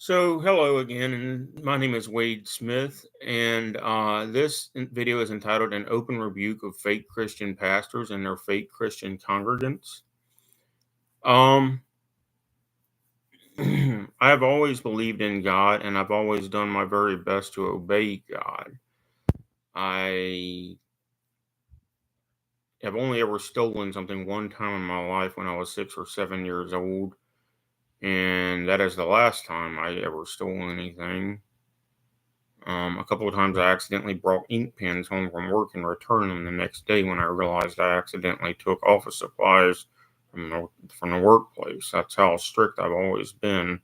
So, hello again, and my name is Wade Smith, and this video is entitled An Open Rebuke of Fake Christian Pastors and Their Fake Christian Congregants. Um, I've always believed in God, and I've always done my very best to obey God. I have only ever stolen something one time in my life when I was 6 or 7 years old, and that is the last time I ever stole anything. A couple of times I accidentally brought ink pens home from work and returned them the next day when I realized I accidentally took office supplies from the workplace. That's how strict I've always been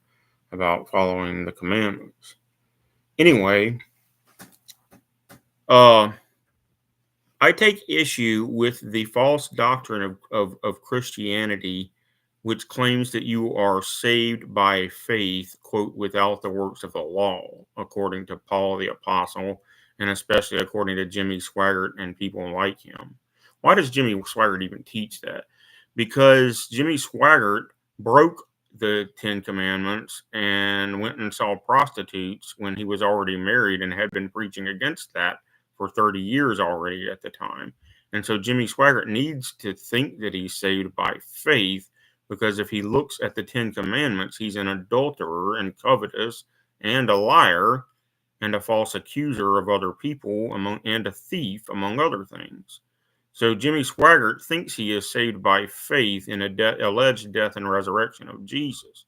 about following the commandments. Anyway, uh, I take issue with the false doctrine of Christianity, which claims that you are saved by faith, quote, without the works of the law, according to Paul the Apostle, and especially according to Jimmy Swaggart and people like him. Why does Jimmy Swaggart even teach that? Because Jimmy Swaggart broke the Ten Commandments and went and saw prostitutes when he was already married and had been preaching against that for 30 years already at the time. And so Jimmy Swaggart needs to think that he's saved by faith, because if he looks at the Ten Commandments, he's an adulterer and covetous and a liar and a false accuser of other people and a thief, among other things. So Jimmy Swaggart thinks he is saved by faith in alleged death and resurrection of Jesus.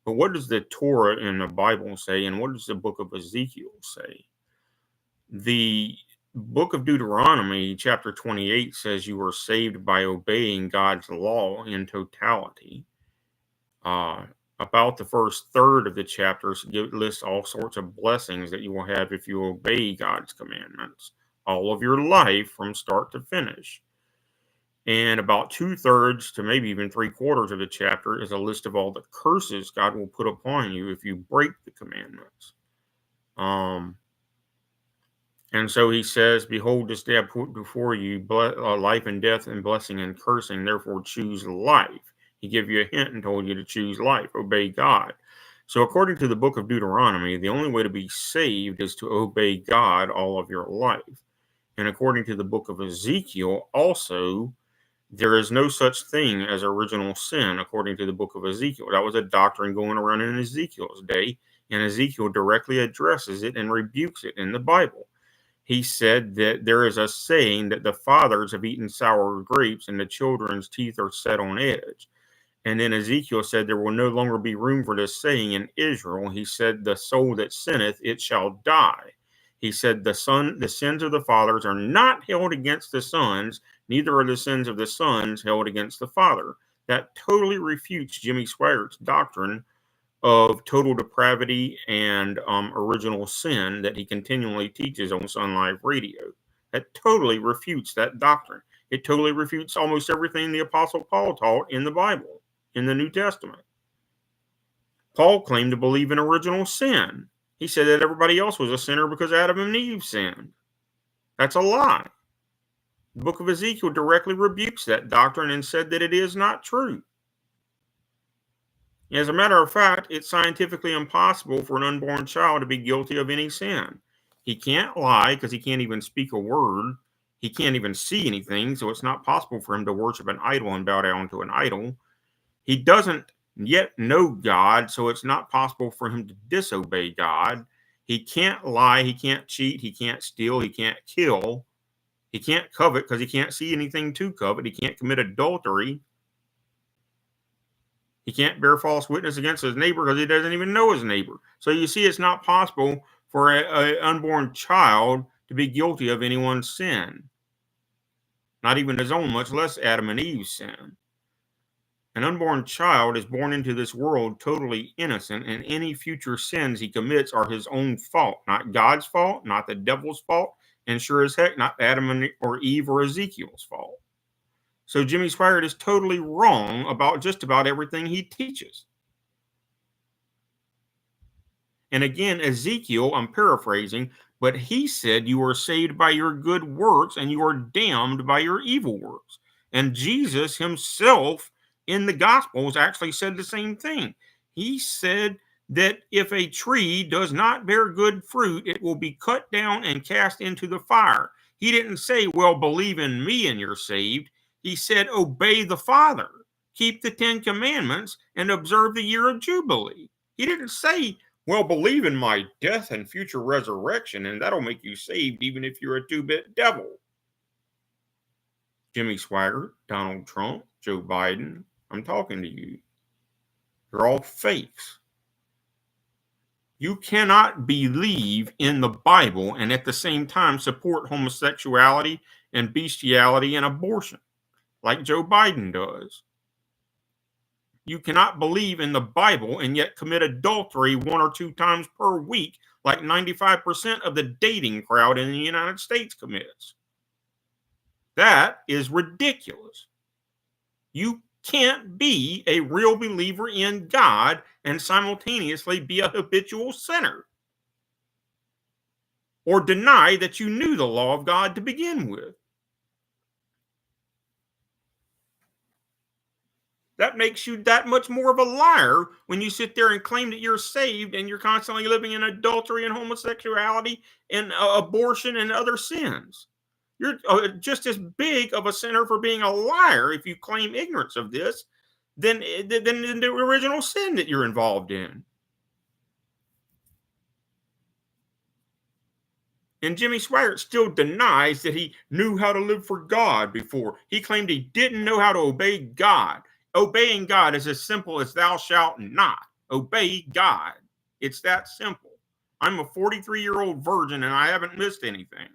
But what does the Torah in the Bible say, and what does the book of Ezekiel say? The book of Deuteronomy, chapter 28, says you are saved by obeying God's law in totality. About the first third of the chapters lists all sorts of blessings that you will have if you obey God's commandments all of your life from start to finish. And about 2/3 to maybe even 3/4 of the chapter is a list of all the curses God will put upon you if you break the commandments. And so he says, behold, this day I put before you life and death and blessing and cursing. Therefore, choose life. He gave you a hint and told you to choose life. Obey God. So according to the book of Deuteronomy, the only way to be saved is to obey God all of your life. And according to the book of Ezekiel, also, there is no such thing as original sin, according to the book of Ezekiel. That was a doctrine going around in Ezekiel's day, and Ezekiel directly addresses it and rebukes it in the Bible. He said that there is a saying that the fathers have eaten sour grapes and the children's teeth are set on edge. And then Ezekiel said there will no longer be room for this saying in Israel. He said, the soul that sinneth, it shall die. He said the sins of the fathers are not held against the sons, neither are the sins of the sons held against the father. That totally refutes Jimmy Swaggart's doctrine of total depravity and original sin that he continually teaches on Sun Live Radio. That totally refutes that doctrine. It totally refutes almost everything the Apostle Paul taught in the Bible, in the New Testament. Paul claimed to believe in original sin. He said that everybody else was a sinner because Adam and Eve sinned. That's a lie. The book of Ezekiel directly rebukes that doctrine and said that it is not true. As a matter of fact, it's scientifically impossible for an unborn child to be guilty of any sin. He can't lie because he can't even speak a word. He can't even see anything, so it's not possible for him to worship an idol and bow down to an idol. He doesn't yet know God, so it's not possible for him to disobey God. He can't lie, he can't cheat, he can't steal, he can't kill. He can't covet because he can't see anything to covet. He can't commit adultery. He can't bear false witness against his neighbor because he doesn't even know his neighbor. So you see, it's not possible for an unborn child to be guilty of anyone's sin. Not even his own, much less Adam and Eve's sin. An unborn child is born into this world totally innocent, and any future sins he commits are his own fault. Not God's fault, not the devil's fault, and sure as heck not Adam or Eve or Ezekiel's fault. So Jimmy Swaggart is totally wrong about just about everything he teaches. And again, Ezekiel, I'm paraphrasing, but he said you are saved by your good works and you are damned by your evil works. And Jesus himself in the Gospels actually said the same thing. He said that if a tree does not bear good fruit, it will be cut down and cast into the fire. He didn't say, well, believe in me and you're saved. He said, obey the Father, keep the 10 Commandments, and observe the year of Jubilee. He didn't say, well, believe in my death and future resurrection, and that'll make you saved even if you're a two-bit devil. Jimmy Swaggart, Donald Trump, Joe Biden, I'm talking to you. They're all fakes. You cannot believe in the Bible and at the same time support homosexuality and bestiality and abortion, like Joe Biden does. You cannot believe in the Bible and yet commit adultery 1 or 2 times per week, like 95% of the dating crowd in the United States commits. That is ridiculous. You can't be a real believer in God and simultaneously be a habitual sinner, or deny that you knew the law of God to begin with. That makes you that much more of a liar when you sit there and claim that you're saved and you're constantly living in adultery and homosexuality and abortion and other sins. You're just as big of a sinner for being a liar if you claim ignorance of this than the original sin that you're involved in. And Jimmy Swaggart still denies that he knew how to live for God before. He claimed he didn't know how to obey God. Obeying God is as simple as thou shalt not. Obey God. It's that simple. I'm a 43-year-old virgin and I haven't missed anything.